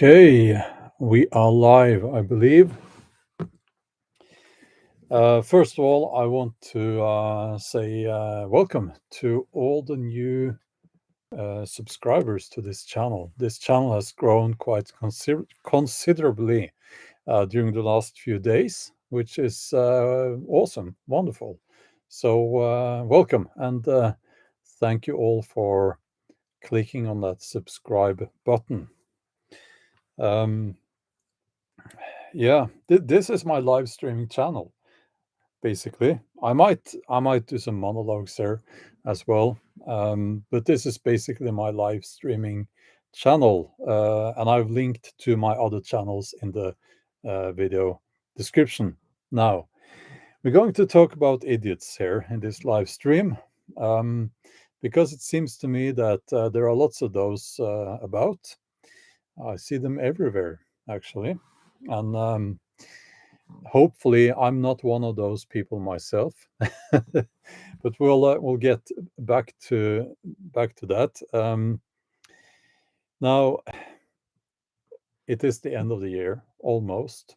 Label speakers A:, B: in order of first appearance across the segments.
A: Okay, we are live, I believe. First of all, I want to say welcome to all the new subscribers to this channel. This channel has grown quite considerably during the last few days, which is awesome, wonderful. So, welcome, and thank you all for clicking on that subscribe button. Yeah, this is my live streaming channel. Basically, I might do some monologues there as well, but this is basically my live streaming channel, and I've linked to my other channels in the video description. Now, we're going to talk about idiots here in this live stream, because it seems to me that there are lots of those about. I see them everywhere, actually, and hopefully I'm not one of those people myself. But we'll get back to that. Now it is the end of the year almost,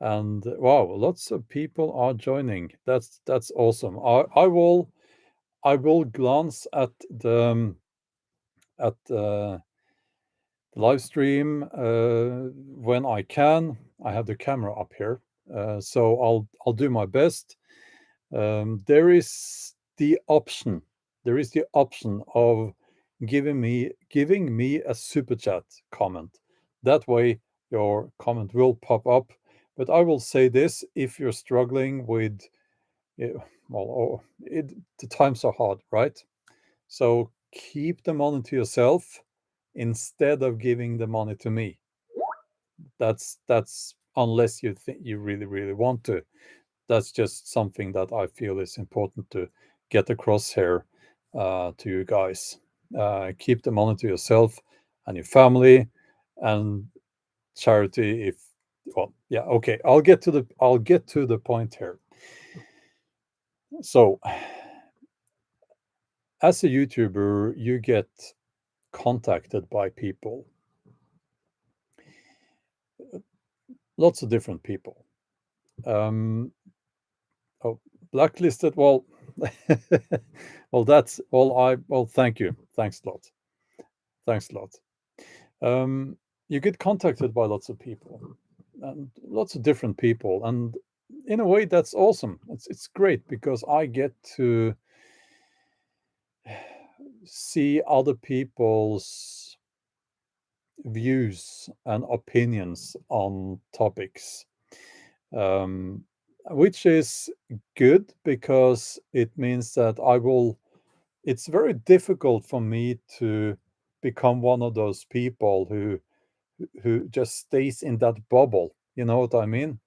A: and wow, lots of people are joining. That's awesome. I will glance at the live stream when I can. I have the camera up here, so I'll do my best. There is the option. There is the option of giving me a super chat comment. That way, your comment will pop up. But I will say this: if you're struggling with, eh, the times are hard, right? So keep the money to yourself instead of giving the money to me. That's unless you think you really want to. That's just something that I feel is important to get across here to you guys. Keep the money to yourself and your family, and charity. If well, yeah, okay. I'll get to the point here. So, as a YouTuber, you get contacted by people, lots of different people. Um, oh, blacklisted. Well, thank you. Thanks a lot. Thanks a lot. You get contacted by lots of people, and lots of different people, and in a way that's awesome. It's great because I get to see other people's views and opinions on topics, um, which is good because it means that it's very difficult for me to become one of those people who just stays in that bubble. You know what I mean?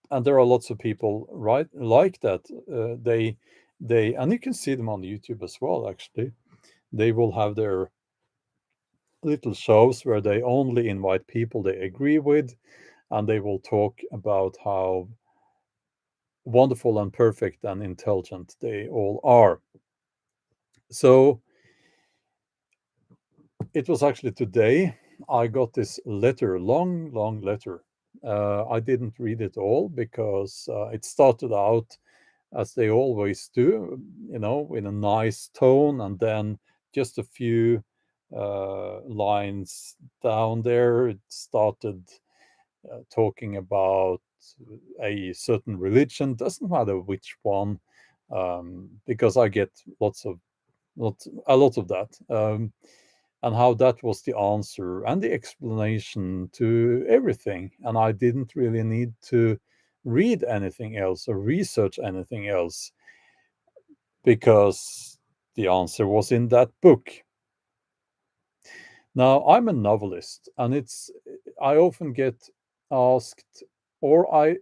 A: And there are lots of people right like that. They and you can see them on YouTube as well. Actually, they will have their little shows where they only invite people they agree with, and they will talk about how wonderful and perfect and intelligent they all are. So it was actually today I got this letter, long letter. I didn't read it all because it started out as they always do, in a nice tone, and then just a few lines down there, it started talking about a certain religion. Doesn't matter which one, because I get a lot of that. And how that was the answer and the explanation to everything. And I didn't really need to read anything else or research anything else because the answer was in that book. Now, I'm a novelist, and I often get asked, or I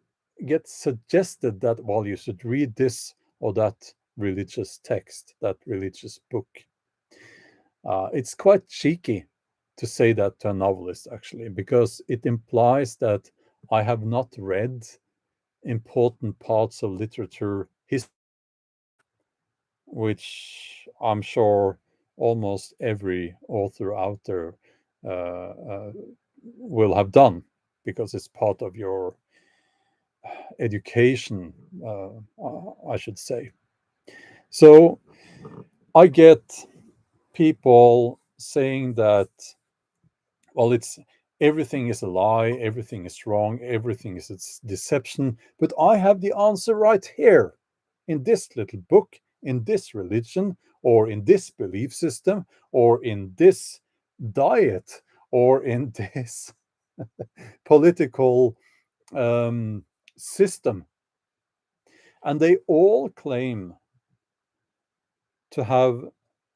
A: get suggested that, well, you should read this or that religious text, that religious book. It's quite cheeky to say that to a novelist, actually, because it implies that I have not read important parts of literature history, which I'm sure almost every author out there will have done, because it's part of your education, I should say. So I get people saying that, well, it's everything is a lie, everything is wrong, everything is deception, but I have the answer right here in this little book, in this religion, or in this belief system, or in this diet, or in this political system. And they all claim to have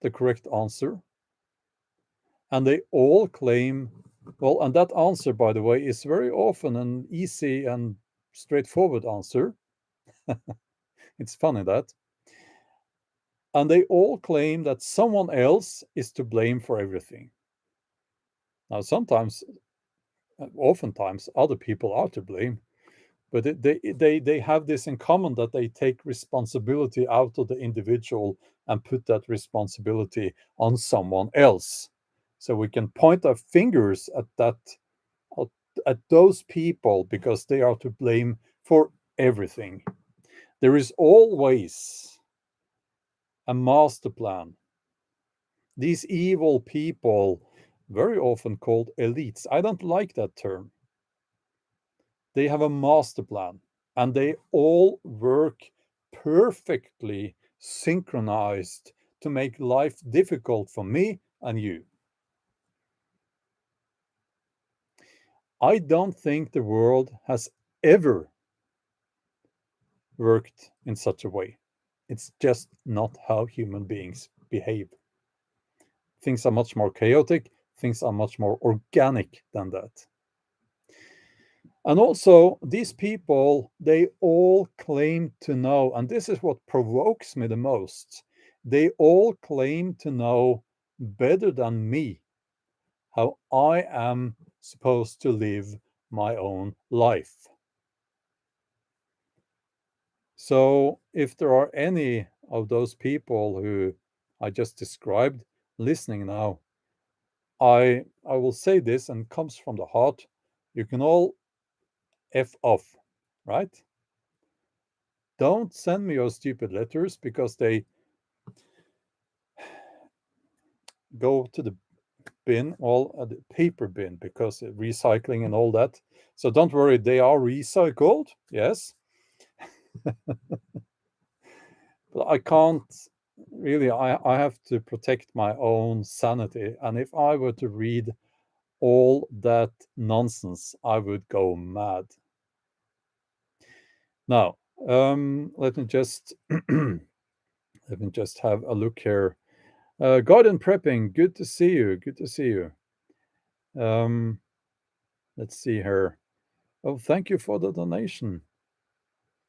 A: the correct answer. And they all claim, well, and that answer, by the way, is very often an easy and straightforward answer. It's funny that. And they all claim that someone else is to blame for everything. Now, sometimes, oftentimes, other people are to blame, but they have this in common, that they take responsibility out of the individual and put that responsibility on someone else. So we can point our fingers at that, at those people, because they are to blame for everything. There is always a master plan. These evil people, very often called elites, I don't like that term. They have a master plan, and they all work perfectly synchronized to make life difficult for me and you. I don't think the world has ever worked in such a way. It's just not how human beings behave. Things are much more chaotic, things are much more organic than that. And also, these people, they all claim to know, and this is what provokes me the most. They all claim to know better than me how I am supposed to live my own life. So, if there are any of those people who I just described listening now, I will say this, and comes from the heart. You can all F off, right? Don't send me your stupid letters, because they go to the bin, all the paper bin, because recycling and all that. So don't worry, they are recycled, yes. But I can't really, I have to protect my own sanity. And if I were to read all that nonsense, I would go mad. Now, let me just let me just have a look here. Garden prepping, good to see you. Good to see you. Um, let's see here. Oh, thank you for the donation.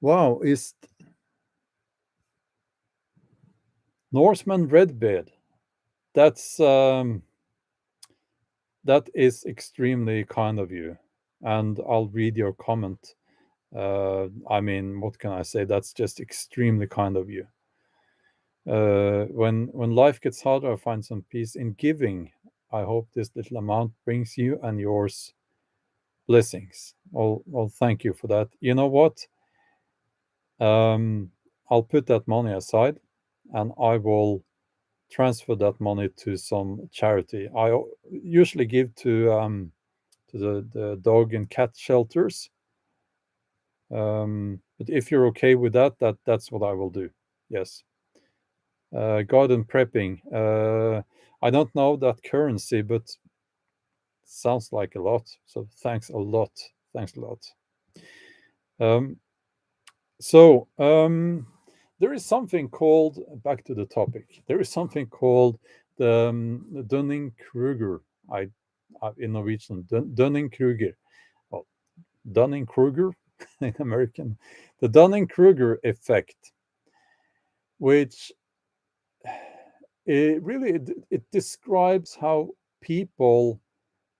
A: Wow, is Norseman Redbeard. That's that is extremely kind of you, and I'll read your comment. I mean, what can I say? That's just extremely kind of you. When life gets harder, I find some peace in giving. I hope this little amount brings you and yours blessings. Well, thank you for that. You know what? I'll put that money aside, and I will transfer that money to some charity. I usually give to the dog and cat shelters. But if you're okay with that, that's what I will do. Yes. Garden prepping. I don't know that currency, but sounds like a lot. So thanks a lot. Thanks a lot. Um, so there is something called, back to the topic. There is something called the Dunning-Kruger. In Norwegian, Dunning-Kruger. Well, Dunning-Kruger in American, the Dunning-Kruger effect, which it describes how people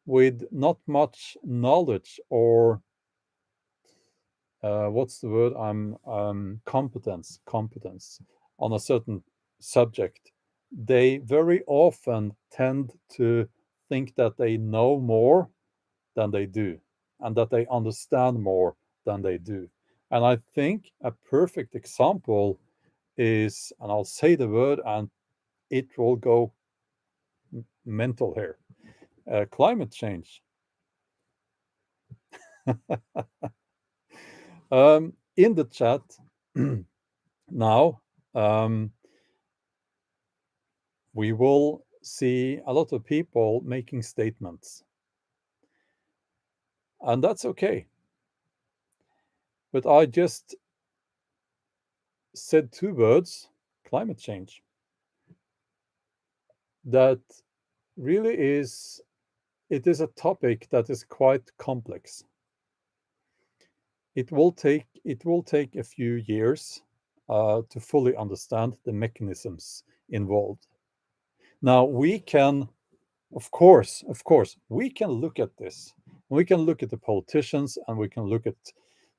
A: with not much knowledge, or what's the word? Competence on a certain subject, they very often tend to think that they know more than they do, and that they understand more than they do. And I think a perfect example is, and I'll say the word and it will go mental here, climate change. In the chat now, we will see a lot of people making statements, and that's okay. But I just said two words, climate change, that really is, it is a topic that is quite complex. It will take a few years to fully understand the mechanisms involved. Now we can, of course, we can look at this. We can look at the politicians, and we can look at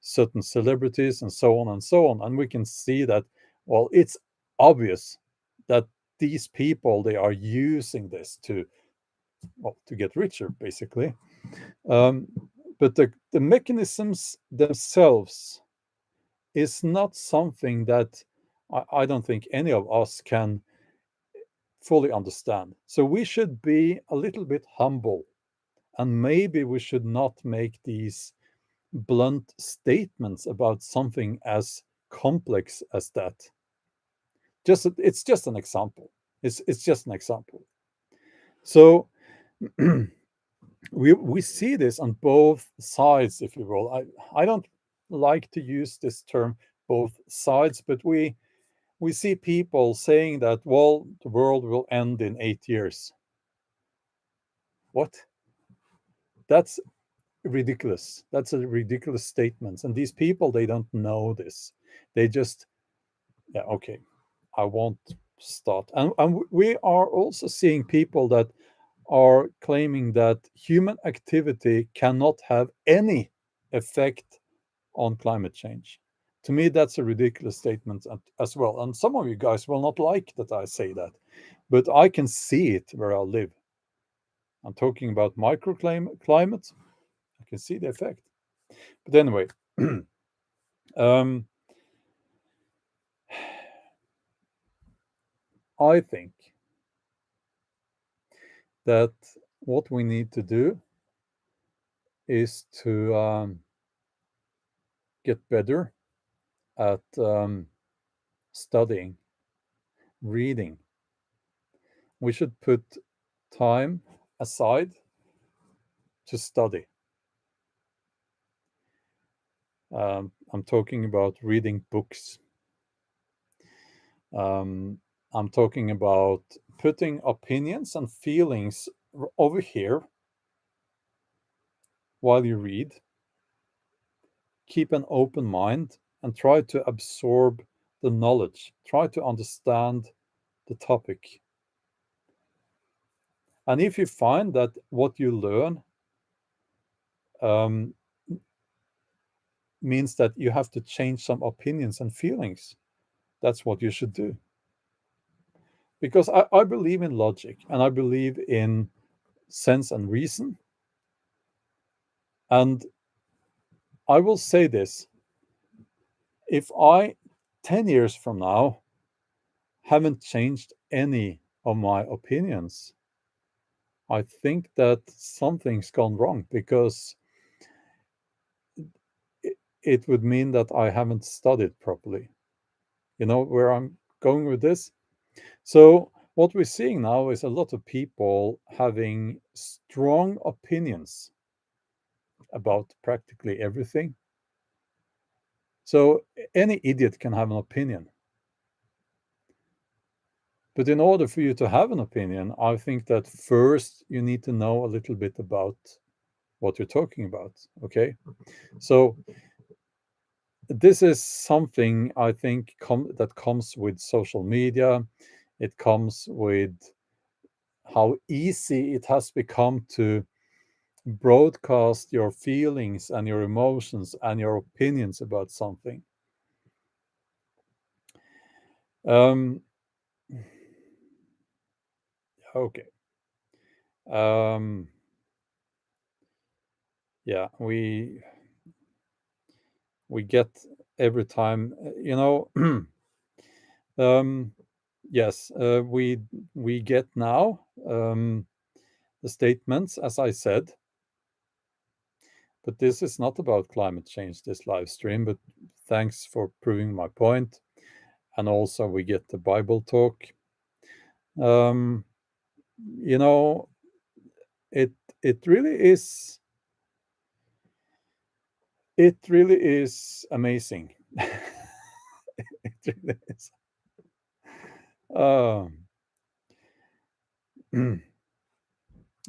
A: certain celebrities, and so on and so on, and we can see that, well, it's obvious that these people, they are using this to, well, to get richer, basically. Um, but the mechanisms themselves is not something that I don't think any of us can fully understand. So we should be a little bit humble, and maybe we should not make these blunt statements about something as complex as that. It's just an example. It's just an example. So we see this on both sides, if you will. I don't like to use this term both sides, but we see people saying that, well, the world will end in 8 years. What? That's ridiculous. That's a ridiculous statement. And these people, they don't know this. They just, yeah, okay, I won't start. And we are also seeing people that are claiming that human activity cannot have any effect on climate change. To me, that's a ridiculous statement as well. And some of you guys will not like that I say that, but I can see it where I live. I'm talking about microclimate. I can see the effect. But anyway, um, I think that what we need to do is to get better at studying, reading. We should put time aside to study. I'm talking about reading books. Um, I'm talking about putting opinions and feelings over here while you read. Keep an open mind and try to absorb the knowledge. Try to understand the topic. And if you find that what you learn um, means that you have to change some opinions and feelings, that's what you should do. Because I believe in logic, and I believe in sense and reason. And I will say this, if I, 10 years from now, haven't changed any of my opinions, I think that something's gone wrong, because it would mean that I haven't studied properly. You know where I'm going with this? So, what we're seeing now is a lot of people having strong opinions about practically everything. So, any idiot can have an opinion. But in order for you to have an opinion, I think that first you need to know a little bit about what you're talking about. Okay. So, this is something I think that comes with social media. It comes with how easy it has become to broadcast your feelings and your emotions and your opinions about something. Um, okay. Um, yeah, we get every time, um, yes, we get now the statements, as I said, but this is not about climate change, this live stream. But thanks for proving my point, and also we get the Bible talk. Um, you know, it it really is it really is amazing. It really is. Um,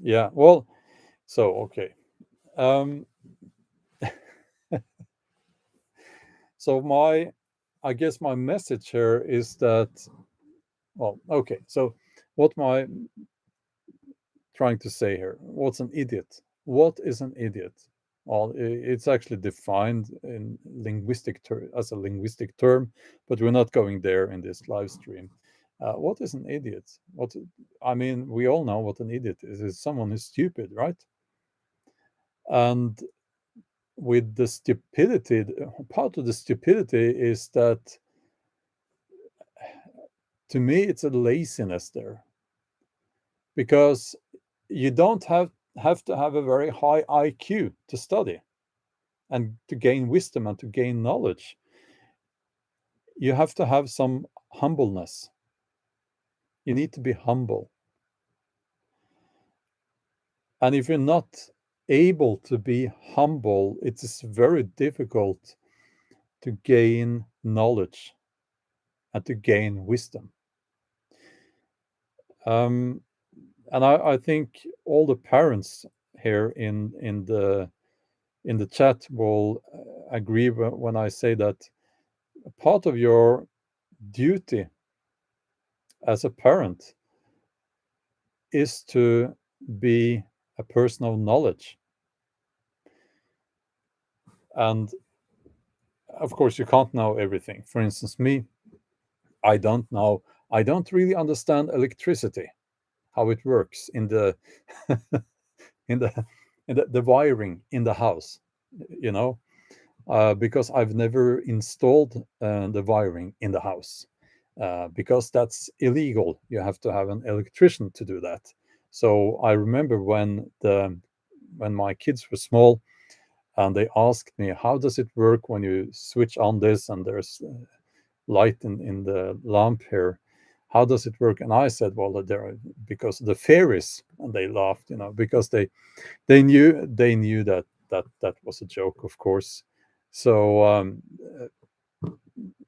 A: yeah. Well, so okay. Um, so I guess my message here is that, well, okay. So what am I trying to say here? What's an idiot? What is an idiot? Well, it's actually defined in as a linguistic term, but we're not going there in this live stream. What is an idiot? I mean, we all know what an idiot is. It's someone who's stupid, right? And with the stupidity, part of the stupidity is that, to me, it's a laziness there, because you don't have to have a very high IQ to study and to gain wisdom and to gain knowledge. You have to have some humbleness. You need to be humble. And if you're not able to be humble, it is very difficult to gain knowledge and to gain wisdom. Um, and I think all the parents here in the chat will agree when I say that part of your duty as a parent is to be a person of knowledge. And of course, you can't know everything. For instance, me, I don't know, I don't really understand electricity, how it works in the in the the wiring in the house, you know, because I've never installed the wiring in the house, because that's illegal. You have to have an electrician to do that. So I remember when my kids were small, and they asked me, how does it work when you switch on this and there's light in the lamp here? How does it work? And I said, well, there are, because the fairies. And they laughed, because they knew that was a joke, of course. So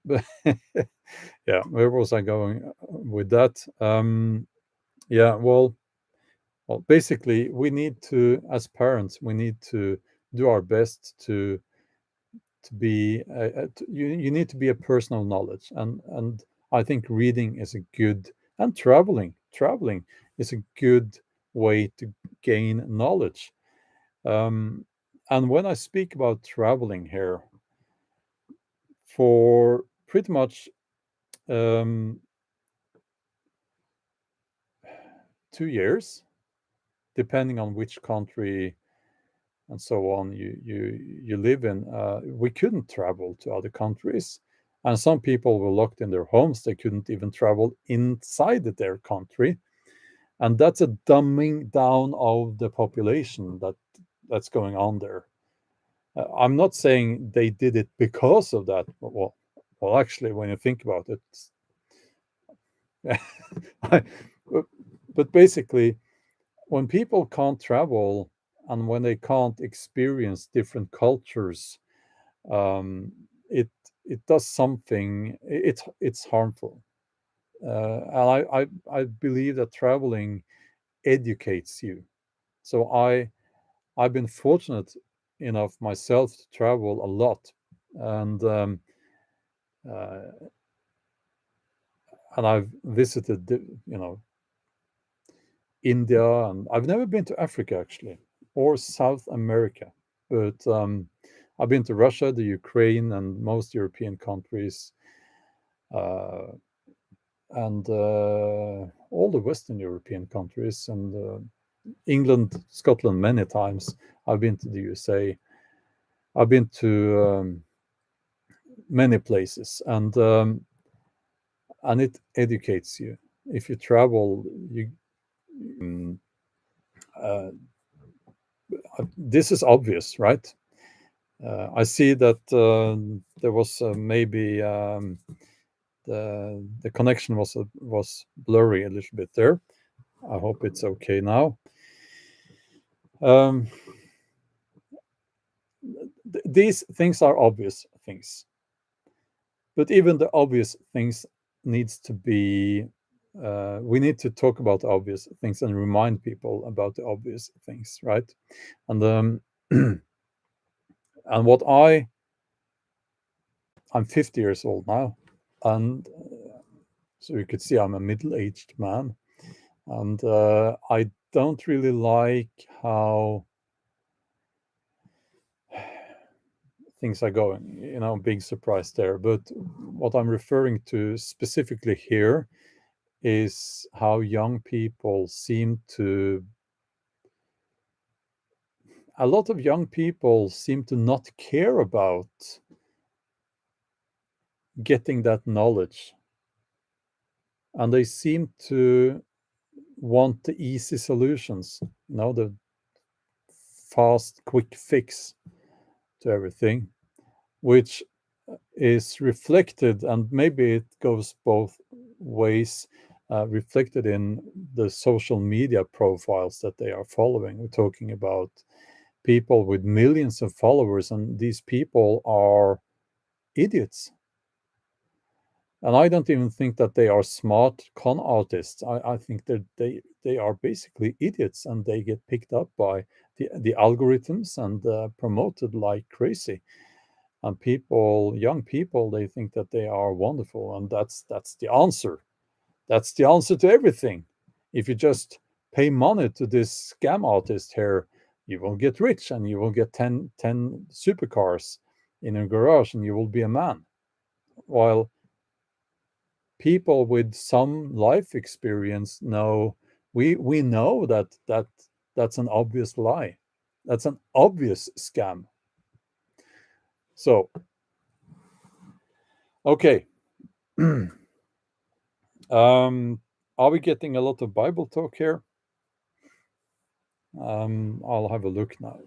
A: but yeah, where was I going with that? Yeah, well, basically, we need to, as parents, we need to do our best to be you need to be a person of knowledge, and I think reading is a good, and traveling is a good way to gain knowledge. um, and when I speak about traveling here, for pretty much um, 2 years, depending on which country and so on you live in, we couldn't travel to other countries, and some people were locked in their homes. They couldn't even travel inside their country, and that's a dumbing down of the population that's going on there. I'm not saying they did it because of that. Well, actually, when you think about it, I, but basically, when people can't travel and when they can't experience different cultures, um, it it does something. It's harmful, and I believe that traveling educates you. So I've been fortunate enough myself to travel a lot, and uh, and I've visited India, and I've never been to Africa actually, or South America, but I've been to Russia, the Ukraine, and most European countries, uh, and all the Western European countries, and England, Scotland many times. I've been to the USA. I've been to many places, and it educates you. If you travel, you uh, this is obvious, right? I see that there was maybe the connection was blurry a little bit there. I hope it's okay now. Um, these things are obvious things, but even the obvious things needs to be. We need to talk about obvious things and remind people about the obvious things, right? And and what I'm 50 years old now, and so you could see I'm a middle-aged man, and I don't really like how things are going. Big surprise there. But what I'm referring to specifically here is how young people a lot of young people seem to not care about getting that knowledge, and they seem to want the easy solutions, the fast, quick fix to everything, which is reflected, and maybe it goes both ways, reflected in the social media profiles that they are following. We're talking about people with millions of followers, and these people are idiots. And I don't even think that they are smart con artists. I think that they are basically idiots, and they get picked up by the algorithms and promoted like crazy. And young people, they think that they are wonderful, and that's the answer. That's the answer to everything. If you just pay money to this scam artist here, you will get rich, and you will get 10 supercars in a garage, and you will be a man. While people with some life experience know, we know that's an obvious lie. That's an obvious scam. So, okay. Are we getting a lot of Bible talk here? I'll have a look now.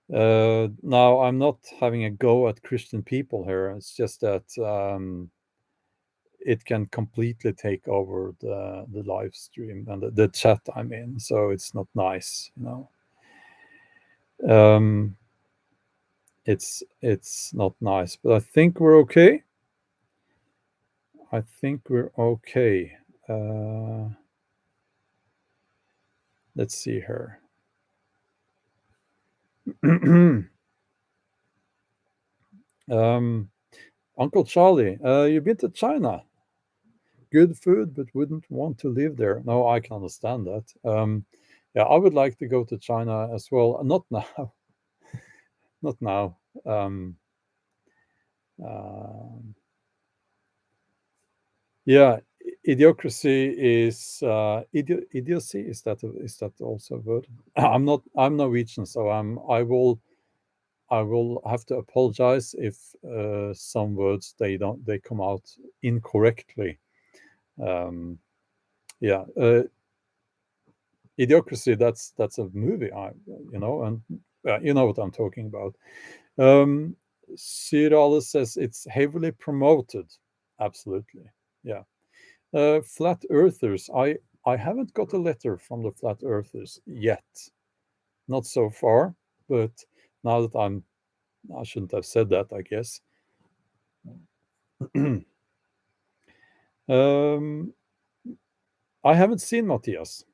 A: Now, I'm not having a go at Christian people here. It's just that it can completely take over the live stream and the chat I'm in. So it's not nice, It's not nice, but I think we're okay. I think we're okay. Let's see here. Uncle Charlie, you've been to China. Good food, but wouldn't want to live there. No, I can understand that. Yeah, I would like to go to China as well. Not now. Not now. Yeah, idiocracy is idiocy. Is that also a word? I'm Norwegian, so I will have to apologize if some words they come out incorrectly. Yeah, idiocracy. That's a movie. And you know what I'm talking about. Cyril says it's heavily promoted. Absolutely, yeah. Flat earthers. I haven't got a letter from the flat earthers yet. Not so far, but now that I shouldn't have said that, I guess. I haven't seen Matthias.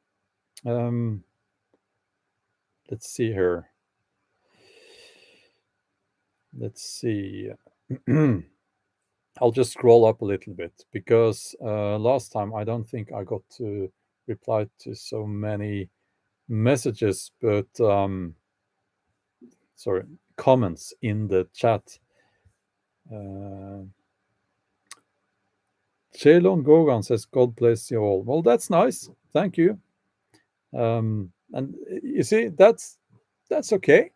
A: Let's see here. Let's see. I'll just scroll up a little bit, because last time I don't think I got to reply to so many messages, but sorry, comments in the chat. Chelon Gogan says, God bless you all. Well, that's nice. Thank you. And you see, that's okay.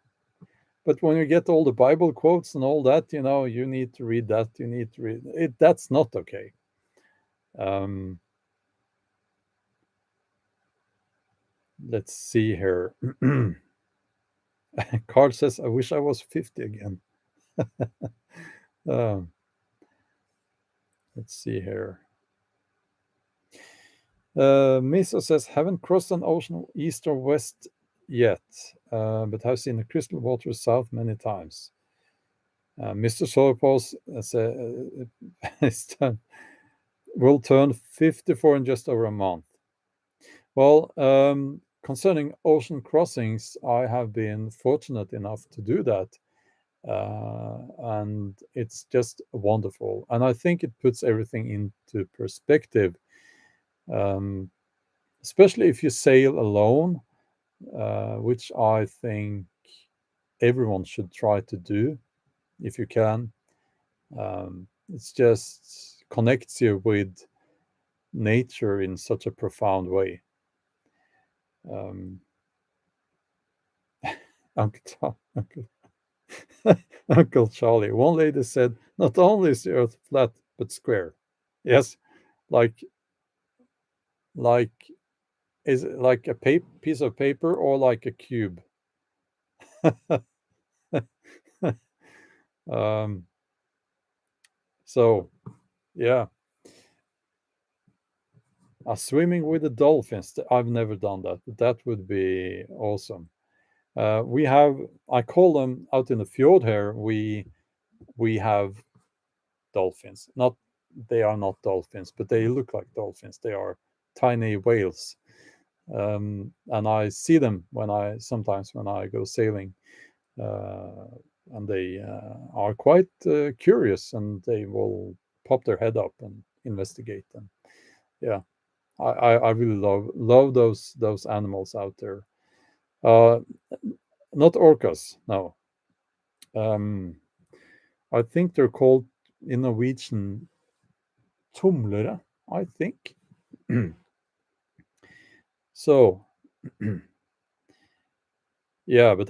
A: But when you get all the Bible quotes and all that, you need to read that. You need to read it. That's not okay. Um, let's see here. Carl says, "I wish I was 50 again." Um, let's see here. Miso says, "Haven't crossed an ocean east or west yet, but have seen the crystal water south many times." Mr. Solarpose will turn 54 in just over a month. Well, concerning ocean crossings, I have been fortunate enough to do that. And it's just wonderful. And I think it puts everything into perspective, um, especially if you sail alone, which I think everyone should try to do if you can. It's just connects you with nature in such a profound way. Um, Uncle, Uncle, Uncle Charlie. One lady said, "Not only is the Earth flat but square." Yes, like like is it like a piece of paper or like a cube? um, so yeah, swimming with the dolphins. I've never done that, but that would be awesome. We have, I call them out in the fjord here. We have dolphins. Not They are not dolphins, but they look like dolphins. They are tiny whales, and I see them sometimes when I go sailing, uh, and they are quite curious, and they will pop their head up and investigate. And yeah, I really love those animals out there. Uh, Not orcas, no. Um, I think they're called in Norwegian tumlere, I think. So, yeah, but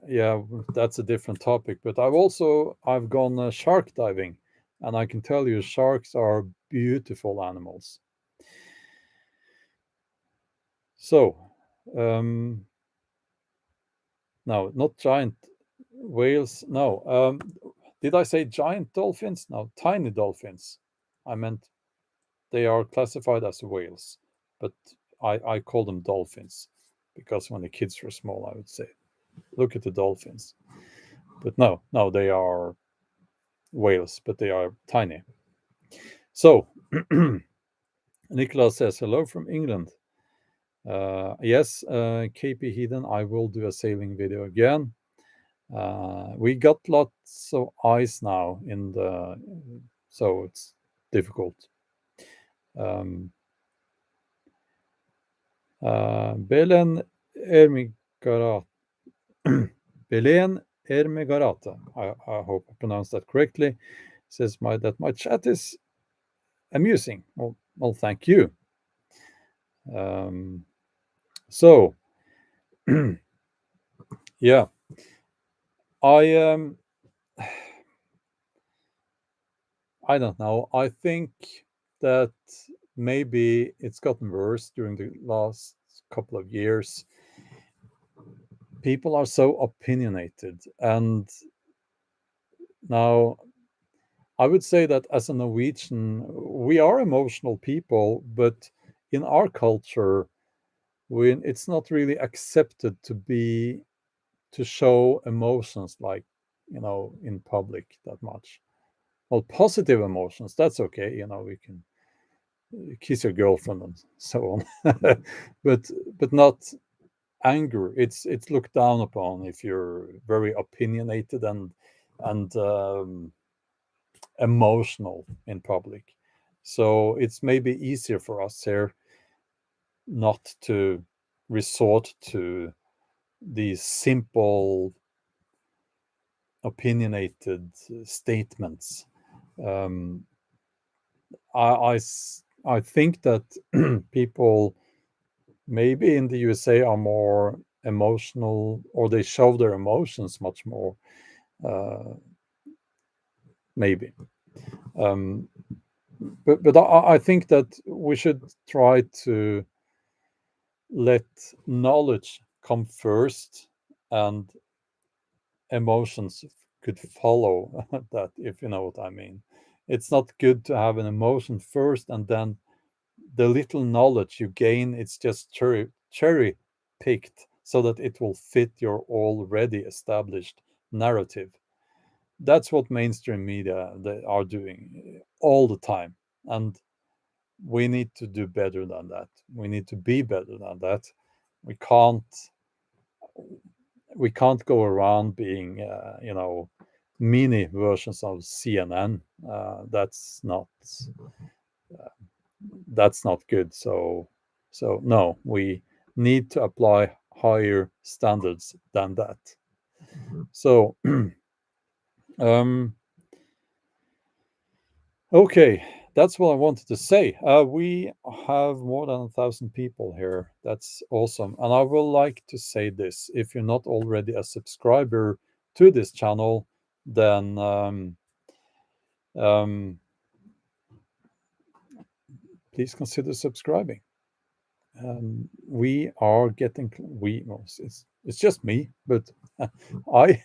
A: yeah, that's a different topic. But I've gone shark diving, and I can tell you, sharks are beautiful animals. So, um, no, not giant whales. No, did I say giant dolphins? No, tiny dolphins. I meant they are classified as whales, but I call them dolphins because when the kids were small, I would say, "Look at the dolphins." But no, they are whales, but they are tiny. So, Nicholas says, "Hello from England." Yes, KP Heathen, I will do a sailing video again. We got lots of ice now so it's difficult. Um, Belen Ermigarat, Belen Ermigarata, I hope I pronounced that correctly, says that my chat is amusing. Well, thank you. Um, so, yeah, I I don't know. I think that maybe it's gotten worse during the last couple of years. People are so opinionated, and now I would say that as a Norwegian, we are emotional people, but in our culture, it's not really accepted to show emotions like in public that much. Well, positive emotions, that's okay. We can kiss your girlfriend and so on, but not anger. It's looked down upon if you're very opinionated and emotional in public. So it's maybe easier for us here not to resort to these simple opinionated statements. Um, I think that people maybe in the USA are more emotional, or they show their emotions much more. Uh, maybe. Um, but I think that we should try to let knowledge come first, and emotions could follow that, if you know what I mean. It's not good to have an emotion first and then the little knowledge you gain, it's just cherry picked so that it will fit your already established narrative. That's what mainstream media they are doing all the time. And we need to do better than that. We need to be better than that. We can't we can't go around being mini versions of CNN. That's not good. So no, we need to apply higher standards than that. So um, okay, that's what I wanted to say. We have more than 1,000 people here. That's awesome. And I would like to say this: if you're not already a subscriber to this channel, then um, please consider subscribing. We are getting well, it's just me, but I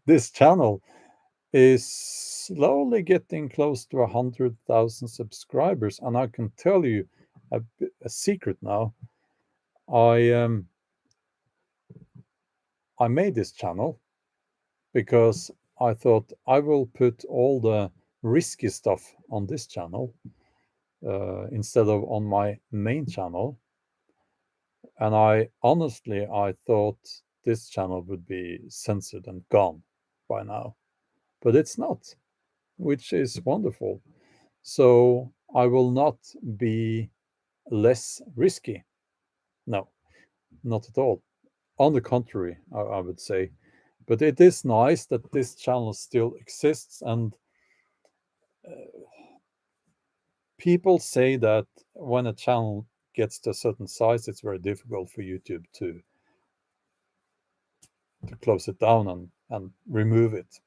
A: this channel is slowly getting close to 100,000 subscribers, and I can tell you a secret now. I I made this channel because I thought I will put all the risky stuff on this channel instead of on my main channel. And I thought this channel would be censored and gone by now, but it's not, which is wonderful. So I will not be less risky. No, not at all. On the contrary, I would say. But it is nice that this channel still exists, and people say that when a channel gets to a certain size, it's very difficult for YouTube to close it down and remove it.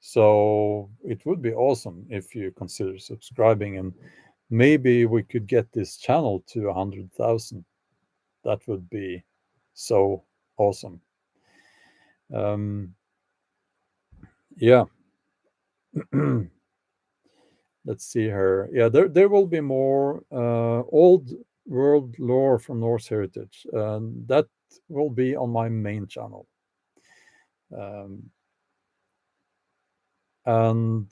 A: So it would be awesome if you consider subscribing, and maybe we could get this channel to 100,000. That would be so awesome. Yeah. Let's see here. Yeah, there will be more old world lore from Norse heritage. That will be on my main channel. Um, and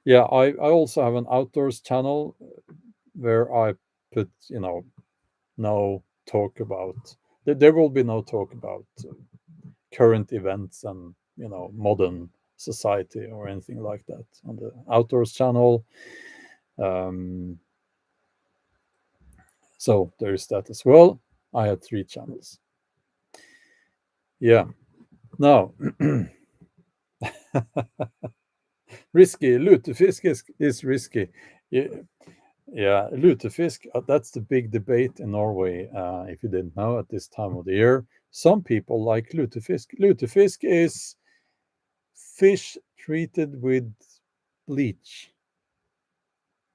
A: yeah, I also have an outdoors channel where I put, no talk about, there will be no talk about current events and, modern society or anything like that on the outdoors channel. Um, so there's that as well. I had 3 channels. Yeah. Now, risky. Lutefisk is risky. Yeah, yeah, lutefisk, that's the big debate in Norway, if you didn't know, at this time of the year. Some people like lutefisk. Lutefisk is fish treated with bleach.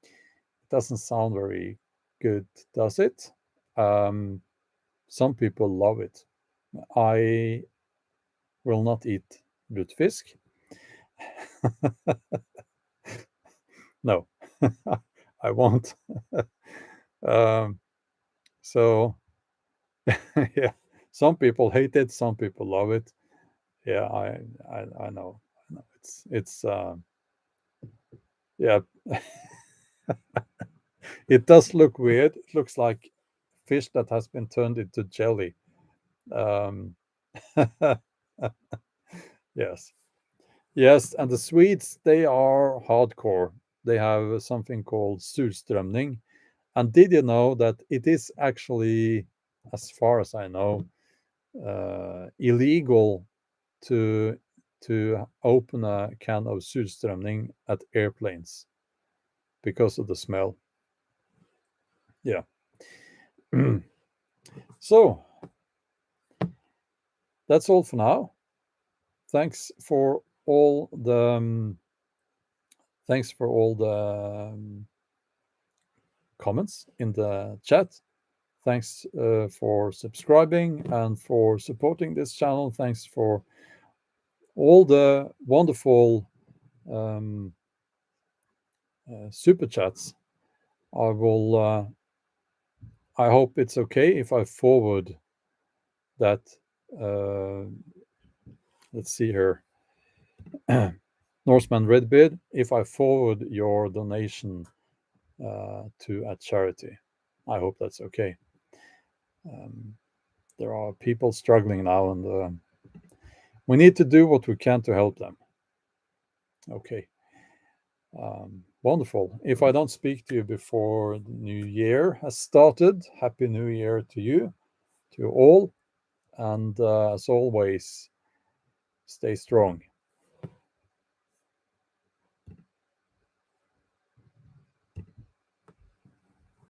A: It doesn't sound very good, does it? Um, some people love it. I will not eat lutefisk. No, I won't. um, so yeah, some people hate it, some people love it. Yeah, I know. I know. It's yeah, it does look weird. It looks like fish that has been turned into jelly. Um, yes, yes, and the Swedes, they are hardcore. They have something called surströmming. And did you know that it is actually, as far as I know, illegal to open a can of surströmming at airplanes because of the smell. Yeah. So that's all for now. Thanks for all the comments in the chat. Thanks for subscribing and for supporting this channel. Thanks for all the wonderful super chats. I hope it's okay if I forward that. Let's see here. Norseman Redbeard, if I forward your donation to a charity. I hope that's okay. There are people struggling now, and we need to do what we can to help them. Okay. Wonderful. If I don't speak to you before the new year has started, Happy New Year to you, to all. And as always, stay strong.